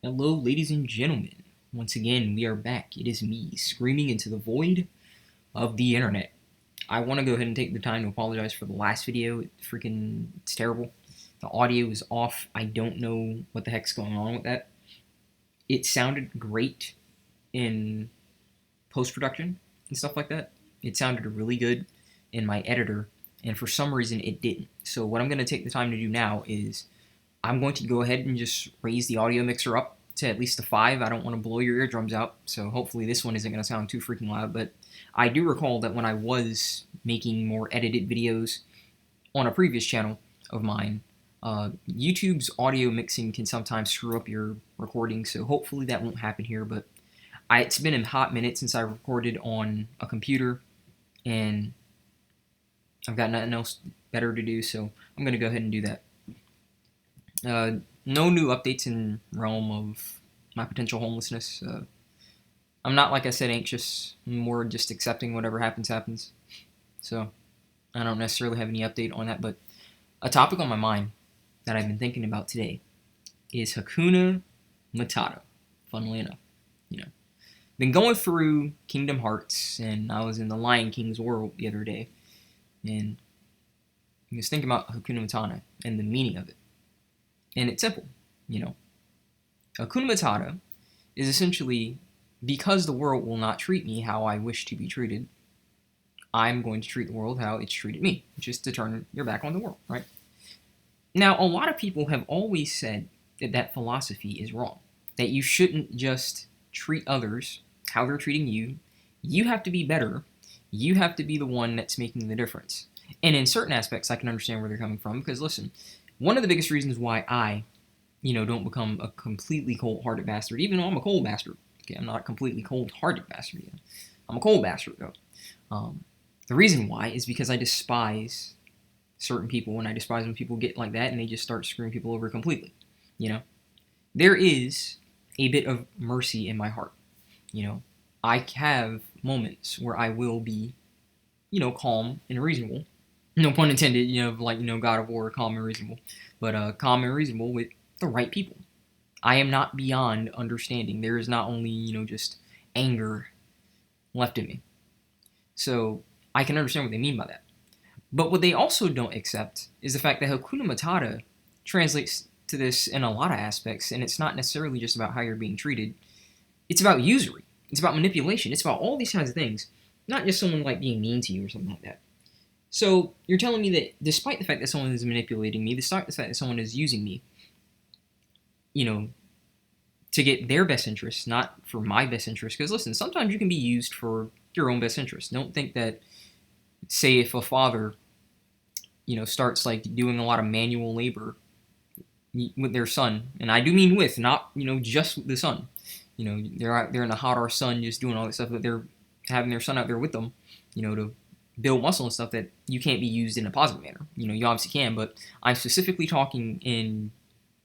Hello, ladies and gentlemen. Once again, we are back. It is me, screaming into the void of the internet. I want to go ahead and take the time to apologize for the last video. It's terrible. The audio is off. I don't know what the heck's going on with that. It sounded great in post-production and stuff like that. It sounded really good in my editor, and for some reason it didn't. So what I'm going to take the time to do now is I'm going to go ahead and just raise the audio mixer up to at least a 5. I don't want to blow your eardrums out, so hopefully this one isn't going to sound too freaking loud, but I do recall that when I was making more edited videos on a previous channel of mine, YouTube's audio mixing can sometimes screw up your recording, so hopefully that won't happen here, but it's been a hot minute since I recorded on a computer, and I've got nothing else better to do, so I'm going to go ahead and do that. No new updates in realm of my potential homelessness. I'm not, like I said, anxious. I'm more just accepting whatever happens, happens. So I don't necessarily have any update on that, but a topic on my mind that I've been thinking about today is Hakuna Matata, funnily enough. Been going through Kingdom Hearts, and I was in the Lion King's world the other day, and I was thinking about Hakuna Matata and the meaning of it. And it's simple, Hakuna Matata is essentially, because the world will not treat me how I wish to be treated, I'm going to treat the world how it's treated me, which is to turn your back on the world, right? Now, a lot of people have always said that that philosophy is wrong, that you shouldn't just treat others how they're treating you. You have to be better. You have to be the one that's making the difference. And in certain aspects, I can understand where they're coming from, because listen, one of the biggest reasons why I, don't become a completely cold-hearted bastard, even though I'm a cold bastard. Okay, I'm not a completely cold-hearted bastard yet. I'm a cold bastard, though. The reason why is because I despise certain people, and I despise when people get like that and they just start screwing people over completely. There is a bit of mercy in my heart. I have moments where I will be, calm and reasonable. No pun intended, God of War, calm and reasonable. But calm and reasonable with the right people. I am not beyond understanding. There is not only, just anger left in me. So I can understand what they mean by that. But what they also don't accept is the fact that Hakuna Matata translates to this in a lot of aspects, and it's not necessarily just about how you're being treated. It's about usury. It's about manipulation. It's about all these kinds of things. Not just someone being mean to you or something like that. So you're telling me that despite the fact that someone is manipulating me, despite the fact that someone is using me, to get their best interest, not for my best interest, because listen, sometimes you can be used for your own best interest. Don't think that, say, if a father, starts doing a lot of manual labor with their son, and I do mean with, not, just the son. They're out there in the hot air sun just doing all that stuff, but they're having their son out there with them, to build muscle and stuff, that you can't be used in a positive manner. You obviously can, but I'm specifically talking in,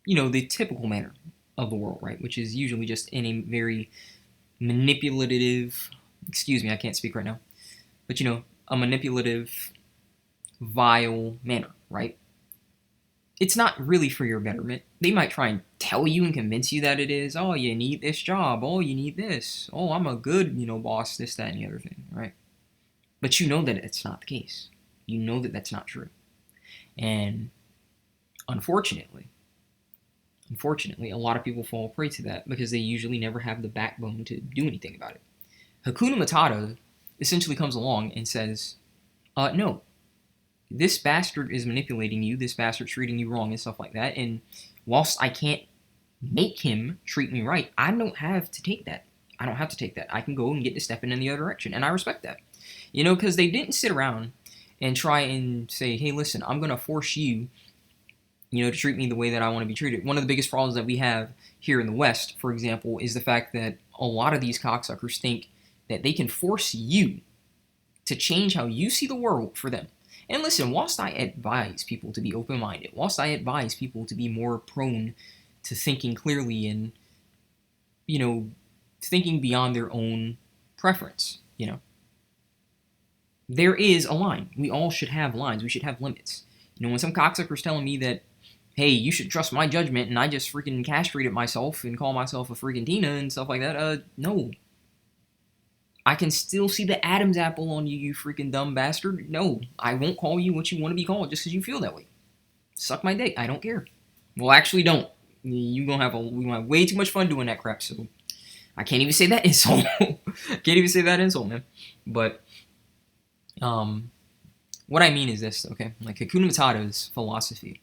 the typical manner of the world, right? Which is usually just in a very manipulative, excuse me, I can't speak right now, but a manipulative, vile manner, right? It's not really for your betterment. They might try and tell you and convince you that it is. Oh, you need this job. Oh, you need this. Oh, I'm a good, boss, this, that, and the other thing, right? But you know that it's not the case. You know that that's not true. And unfortunately, a lot of people fall prey to that because they usually never have the backbone to do anything about it. Hakuna Matata essentially comes along and says, no, this bastard is manipulating you, this bastard's treating you wrong and stuff like that, and whilst I can't make him treat me right, I don't have to take that. I can go and get to stepping in the other direction, and I respect that. Because they didn't sit around and try and say, hey, listen, I'm going to force you, to treat me the way that I want to be treated. One of the biggest problems that we have here in the West, for example, is the fact that a lot of these cocksuckers think that they can force you to change how you see the world for them. And listen, whilst I advise people to be open-minded, whilst I advise people to be more prone to thinking clearly and, thinking beyond their own preference, there is a line. We all should have lines. We should have limits. When some cocksucker's telling me that, hey, you should trust my judgment, and I just freaking castrated myself and call myself a freaking Tina and stuff like that. No. I can still see the Adam's apple on you, you freaking dumb bastard. No, I won't call you what you want to be called just because you feel that way. Suck my dick. I don't care. Well, actually, don't. We gonna have way too much fun doing that crap. So I can't even say that insult. Can't even say that insult, man. But what I mean is this, okay? Like Hakuna Matata's philosophy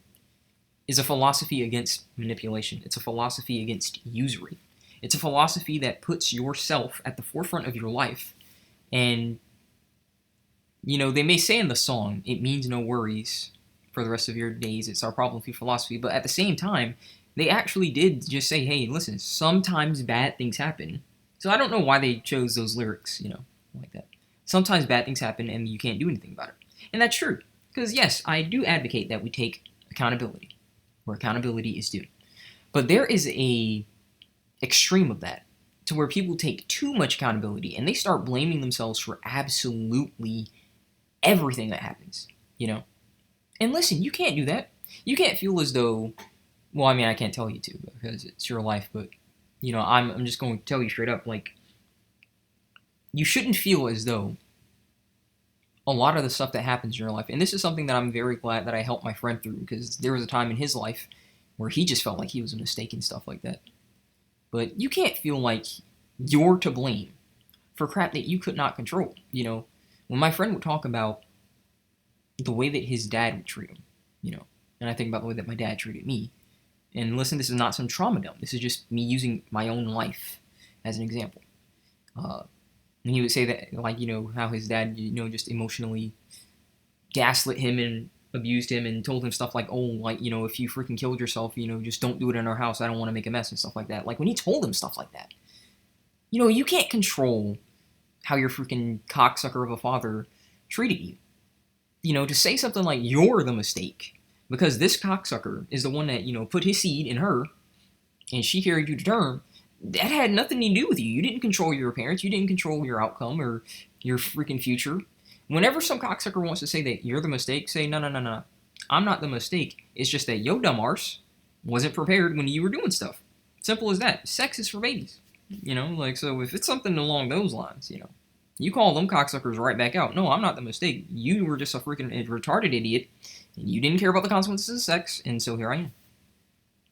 is a philosophy against manipulation. It's a philosophy against usury. It's a philosophy that puts yourself at the forefront of your life. And, you know, they may say in the song, it means no worries for the rest of your days. It's our problem-free philosophy. But at the same time, they actually did just say, hey, listen, sometimes bad things happen. So I don't know why they chose those lyrics, you know, like that. Sometimes bad things happen and you can't do anything about it. And that's true. Because, yes, I do advocate that we take accountability where accountability is due. But there is a extreme of that to where people take too much accountability and they start blaming themselves for absolutely everything that happens, you know? And listen, you can't do that. You can't feel as though, well, I mean, I can't tell you to because it's your life, but, you know, I'm just going to tell you straight up, like, you shouldn't feel as though a lot of the stuff that happens in your life, and this is something that I'm very glad that I helped my friend through, because there was a time in his life where he just felt like he was a mistake and stuff like that. But you can't feel like you're to blame for crap that you could not control. You know, when my friend would talk about the way that his dad would treat him, you know, and I think about the way that my dad treated me, and listen, this is not some trauma dump. This is just me using my own life as an example. And he would say that, like, you know, how his dad, you know, just emotionally gaslit him and abused him and told him stuff like, oh, like, you know, if you freaking killed yourself, you know, just don't do it in our house. I don't want to make a mess and stuff like that. Like, when he told him stuff like that, you know, you can't control how your freaking cocksucker of a father treated you. You know, to say something like, you're the mistake because this cocksucker is the one that, you know, put his seed in her and she carried you to term, that had nothing to do with you. You didn't control your parents. You didn't control your outcome or your freaking future. Whenever some cocksucker wants to say that you're the mistake, say, no, no, no, no. I'm not the mistake. It's just that yo dumb arse wasn't prepared when you were doing stuff. Simple as that. Sex is for babies. You know, like, so if it's something along those lines, you know, you call them cocksuckers right back out. No, I'm not the mistake. You were just a freaking retarded idiot, and you didn't care about the consequences of sex, and so here I am.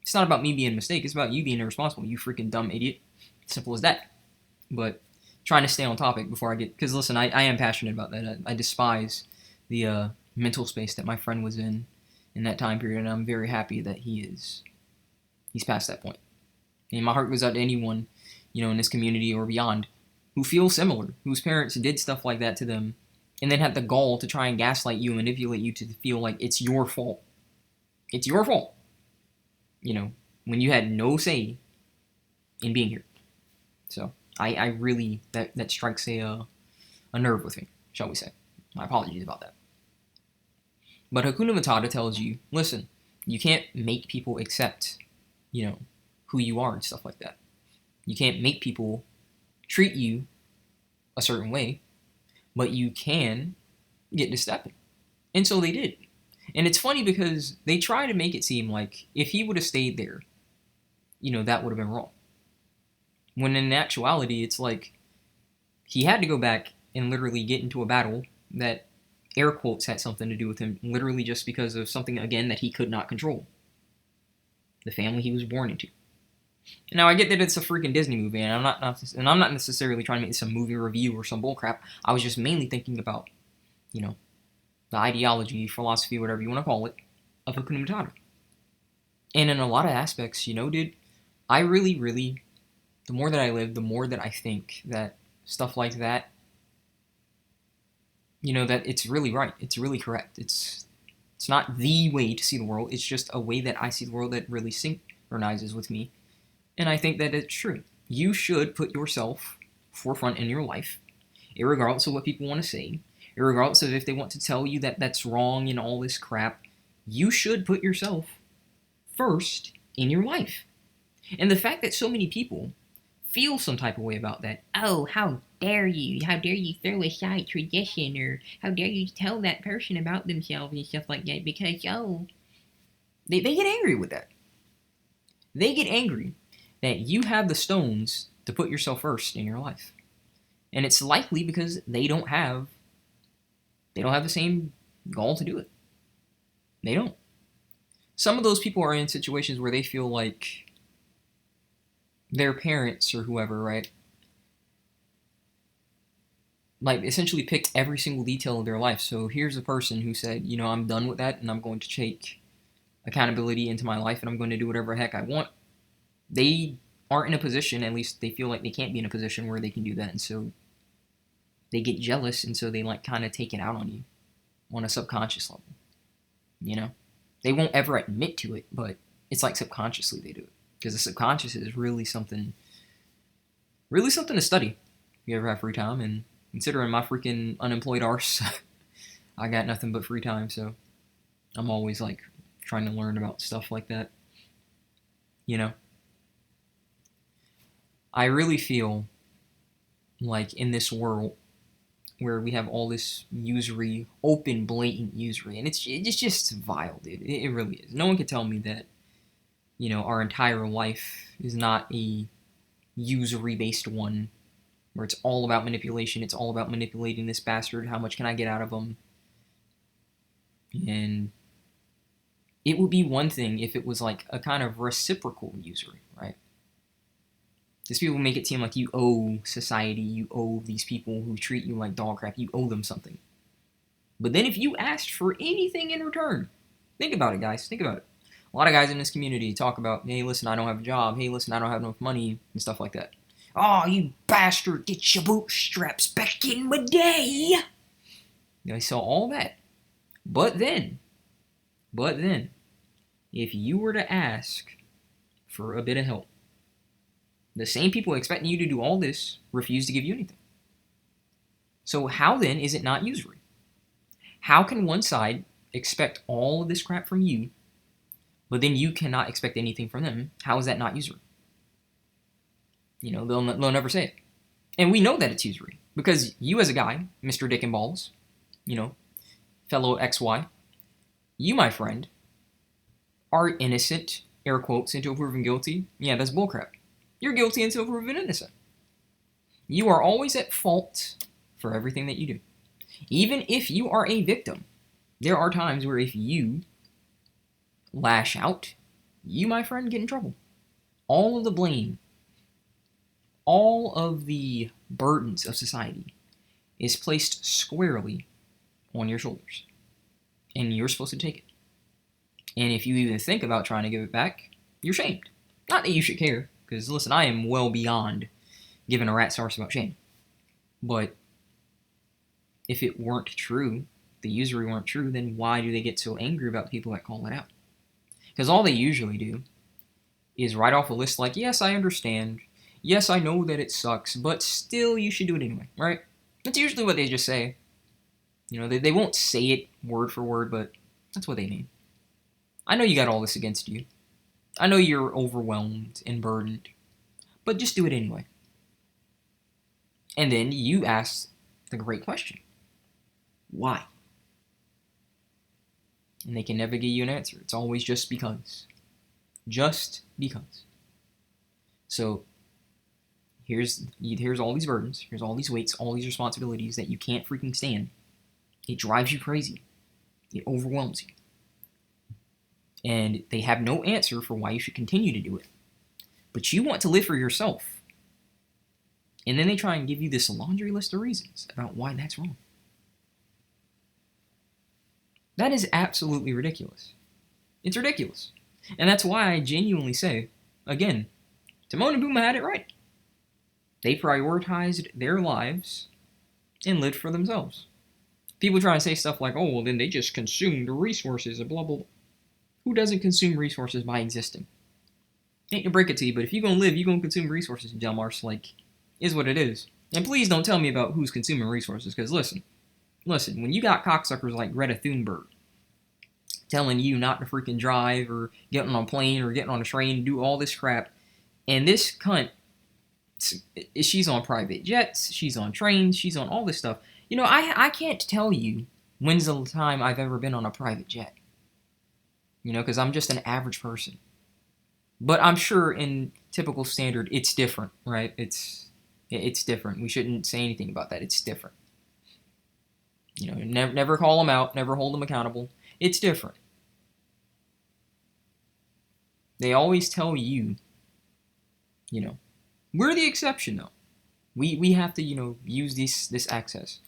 It's not about me being a mistake. It's about you being irresponsible, you freaking dumb idiot. Simple as that. But trying to stay on topic before I get... Because, listen, I am passionate about that. I despise the mental space that my friend was in that time period, and I'm very happy that he's past that point. And my heart goes out to anyone, you know, in this community or beyond who feel similar, whose parents did stuff like that to them, and then had the gall to try and gaslight you and manipulate you to feel like it's your fault. It's your fault. You know, when you had no say in being here. So, I really, that strikes a nerve with me, shall we say. My apologies about that. But Hakuna Matata tells you, listen, you can't make people accept, you know, who you are and stuff like that. You can't make people treat you a certain way, but you can get to stepping. And so they did. And it's funny because they try to make it seem like if he would have stayed there, you know, that would have been wrong. When in actuality, it's like he had to go back and literally get into a battle that air quotes had something to do with him, literally just because of something, again, that he could not control. The family he was born into. Now, I get that it's a freaking Disney movie, and I'm not necessarily trying to make this a movie review or some bullcrap. I was just mainly thinking about, you know, the ideology, philosophy, whatever you want to call it, of Hakuna Matata. And in a lot of aspects, you know, dude, I really, really, the more that I live, the more that I think that stuff like that, you know, that it's really right. It's really correct. It's not the way to see the world. It's just a way that I see the world that really synchronizes with me. And I think that it's true. You should put yourself forefront in your life, irregardless of what people want to say, regardless of if they want to tell you that that's wrong and all this crap. You should put yourself first in your life. And the fact that so many people feel some type of way about that, oh, how dare you throw aside tradition, or how dare you tell that person about themselves and stuff like that, because, oh, They get angry with that. They get angry that you have the stones to put yourself first in your life. And it's likely because they don't have the same goal to do it. They don't. Some of those people are in situations where they feel like their parents or whoever, right? Like essentially picked every single detail of their life. So here's a person who said, I'm done with that and I'm going to take accountability into my life and I'm going to do whatever heck I want. They aren't in a position, at least they feel like they can't be in a position where they can do that. And so they get jealous and so they like kind of take it out on you on a subconscious level. They won't ever admit to it, but it's like subconsciously they do it. Because the subconscious is really something to study if you ever have free time. And considering my freaking unemployed arse, I got nothing but free time, so I'm always like trying to learn about stuff like that. I really feel like in this world where we have all this usury, open, blatant usury, and it's just vile, dude. It really is. No one can tell me that, our entire life is not a usury-based one, where it's all about manipulation. It's all about manipulating this bastard. How much can I get out of him? And it would be one thing if it was like a kind of reciprocal usury, right? These people make it seem like you owe society, you owe these people who treat you like dog crap, you owe them something. But then if you asked for anything in return, think about it, guys, think about it. A lot of guys in this community talk about, hey, listen, I don't have a job, hey, listen, I don't have enough money, and stuff like that. Oh, you bastard, get your bootstraps back in my day. I saw all that. But then, if you were to ask for a bit of help, the same people expecting you to do all this refuse to give you anything. So how then is it not usury? How can one side expect all of this crap from you, but then you cannot expect anything from them? How is that not usury? They'll never say it. And we know that it's usury. Because you as a guy, Mr. Dick and Balls, fellow XY, you, my friend, are innocent, air quotes, until proven guilty. Yeah, that's bullcrap. You're guilty until proven innocent. You are always at fault for everything that you do. Even if you are a victim, there are times where if you lash out, you, my friend, get in trouble. All of the blame, all of the burdens of society is placed squarely on your shoulders. And you're supposed to take it. And if you even think about trying to give it back, you're shamed. Not that you should care, because listen, I am well beyond giving a rat's arse about shame. But if it weren't true, the usury weren't true, then why do they get so angry about people that call it out? Because all they usually do is write off a list like, yes, I understand. Yes, I know that it sucks, but still you should do it anyway, right? That's usually what they just say. They won't say it word for word, but that's what they mean. I know you got all this against you. I know you're overwhelmed and burdened, but just do it anyway. And then you ask the great question. Why? And they can never give you an answer. It's always just because. Just because. So here's all these burdens, here's all these weights, all these responsibilities that you can't freaking stand. It drives you crazy. It overwhelms you. And they have no answer for why you should continue to do it. But you want to live for yourself. And then they try and give you this laundry list of reasons about why that's wrong. That is absolutely ridiculous. It's ridiculous. And that's why I genuinely say, again, Timon and Pumbaa had it right. They prioritized their lives and lived for themselves. People try and say stuff like, oh, well, then they just consumed resources and blah, blah, blah. Who doesn't consume resources by existing? I hate to break it to you, but if you're going to live, you're going to consume resources, dumb arse. Like, is what it is. And please don't tell me about who's consuming resources, because listen, when you got cocksuckers like Greta Thunberg telling you not to freaking drive or get on a plane or get on a train and do all this crap, and this cunt, she's on private jets, she's on trains, she's on all this stuff. I can't tell you when's the time I've ever been on a private jet. because I'm just an average person. But I'm sure in typical standard, it's different, right? It's different. We shouldn't say anything about that. It's different. Never call them out, never hold them accountable. It's different. They always tell you, we're the exception though. We have to, use this access.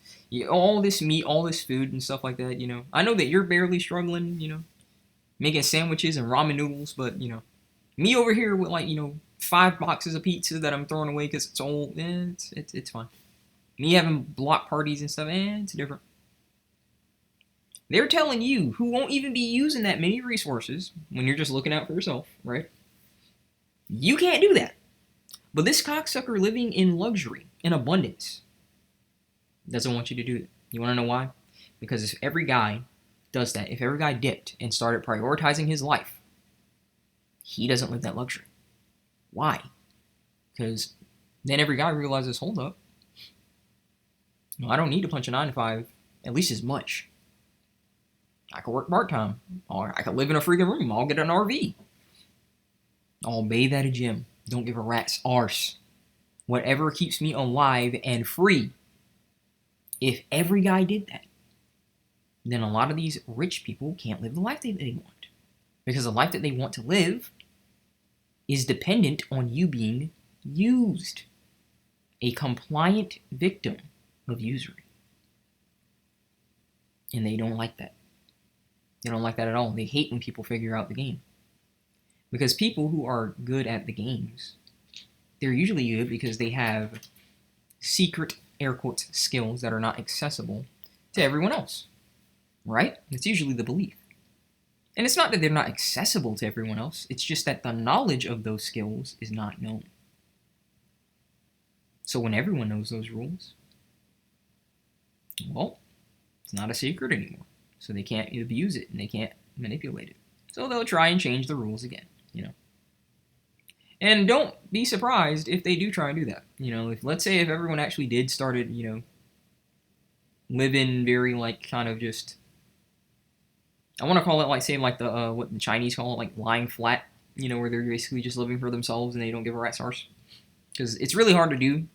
All this meat, all this food and stuff like that, I know that you're barely struggling, making sandwiches and ramen noodles, but, me over here with 5 boxes of pizza that I'm throwing away because it's old, it's fine. Me having block parties and stuff, it's different. They're telling you, who won't even be using that many resources when you're just looking out for yourself, right? You can't do that. But this cocksucker living in luxury, in abundance, doesn't want you to do it. You want to know why? Because if every guy does that, if every guy dipped and started prioritizing his life, he doesn't live that luxury. Why? Because then every guy realizes, hold up, I don't need to punch a 9 to 5 at least as much. I could work part-time, or I could live in a freaking room. I'll get an RV. I'll bathe at a gym. Don't give a rat's arse. Whatever keeps me alive and free. If every guy did that, then a lot of these rich people can't live the life that they want. Because the life that they want to live is dependent on you being used. A compliant victim of usury. And they don't like that. They don't like that at all. They hate when people figure out the game. Because people who are good at the games, they're usually good because they have secret, air quotes, skills that are not accessible to everyone else. Right? That's usually the belief. And it's not that they're not accessible to everyone else. It's just that the knowledge of those skills is not known. So when everyone knows those rules, well, it's not a secret anymore. So they can't abuse it and they can't manipulate it. So they'll try and change the rules again, And don't be surprised if they do try and do that. If let's say if everyone actually did started, living very kind of just, I want to call it say the what the Chinese call it, lying flat, where they're basically just living for themselves and they don't give a rat's arse. Because it's really hard to do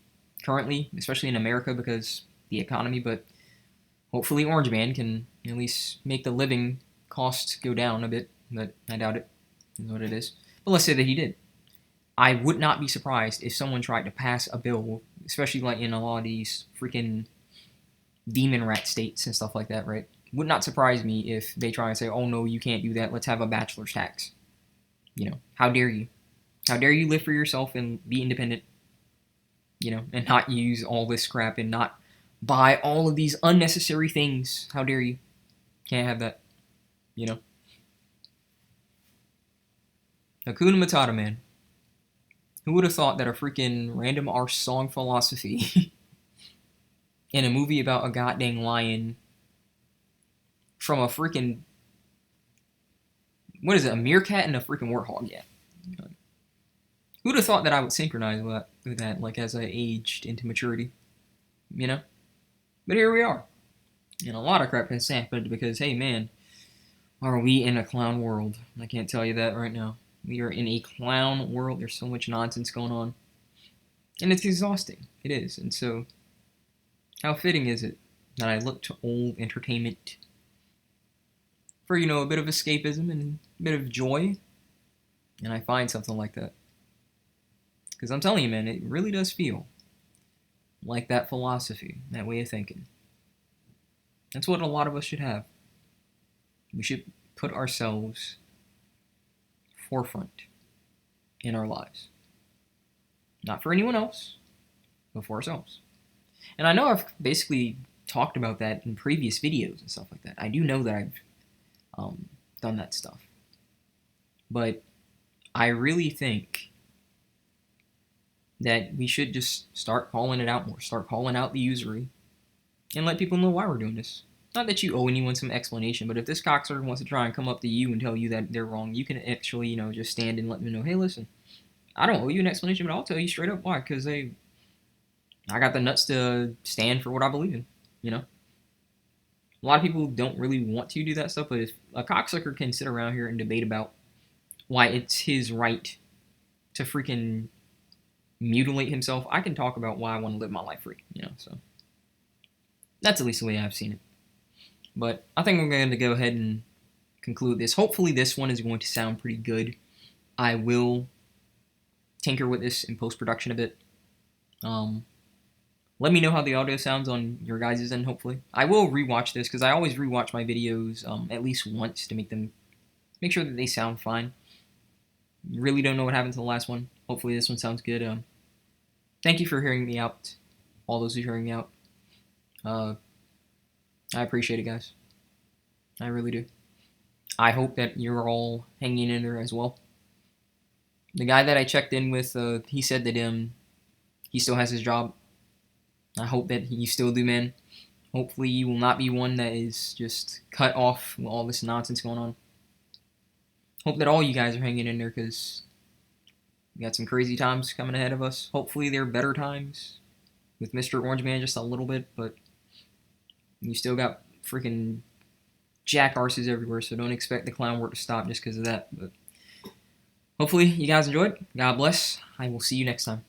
currently, especially in America because the economy, but hopefully Orange Man can at least make the living costs go down a bit, but I doubt it is what it is. But let's say that he did. I would not be surprised if someone tried to pass a bill, especially in a lot of these freaking demon rat states and stuff like that, right? Would not surprise me if they try and say, oh no, you can't do that, let's have a bachelor's tax. How dare you? How dare you live for yourself and be independent, and not use all this crap and not buy all of these unnecessary things. How dare you? Can't have that. Hakuna Matata, man. Who would have thought that a freaking random arse song philosophy in a movie about a goddamn lion from a freaking, what is it, a meerkat and a freaking warthog? Yeah. Who'd have thought that I would synchronize with that, as I aged into maturity? But here we are. And a lot of crap has happened because, hey man, are we in a clown world? I can't tell you that right now. We are in a clown world. There's so much nonsense going on. And it's exhausting. It is. And so, how fitting is it that I look to old entertainment for, a bit of escapism and a bit of joy, and I find something like that. Because I'm telling you, man, it really does feel like that philosophy, that way of thinking. That's what a lot of us should have. We should put ourselves forefront in our lives. Not for anyone else, but for ourselves. And I know I've basically talked about that in previous videos and stuff like that. I do know that I've done that stuff. But I really think that we should just start calling it out more. Start calling out the usury and let people know why we're doing this. Not that you owe anyone some explanation, but if this cocksucker wants to try and come up to you and tell you that they're wrong, you can actually, just stand and let them know, hey, listen, I don't owe you an explanation, but I'll tell you straight up why. Because I got the nuts to stand for what I believe in, A lot of people don't really want to do that stuff, but if a cocksucker can sit around here and debate about why it's his right to freaking mutilate himself, I can talk about why I want to live my life free, so that's at least the way I've seen it. But I think I'm going to go ahead and conclude this. Hopefully this one is going to sound pretty good. I will tinker with this in post-production a bit. Let me know how the audio sounds on your guys' end, hopefully. I will rewatch this, because I always rewatch my videos at least once to make sure that they sound fine. Really don't know what happened to the last one. Hopefully this one sounds good. Thank you for hearing me out, all those who are hearing me out. I appreciate it, guys. I really do. I hope that you're all hanging in there as well. The guy that I checked in with, he said that he still has his job. I hope that you still do, man. Hopefully you will not be one that is just cut off with all this nonsense going on. Hope that all you guys are hanging in there, because we got some crazy times coming ahead of us. Hopefully they're better times with Mr. Orange Man just a little bit, but you still got freaking jackarses everywhere, so don't expect the clown work to stop just because of that. But hopefully you guys enjoyed. God bless. I will see you next time.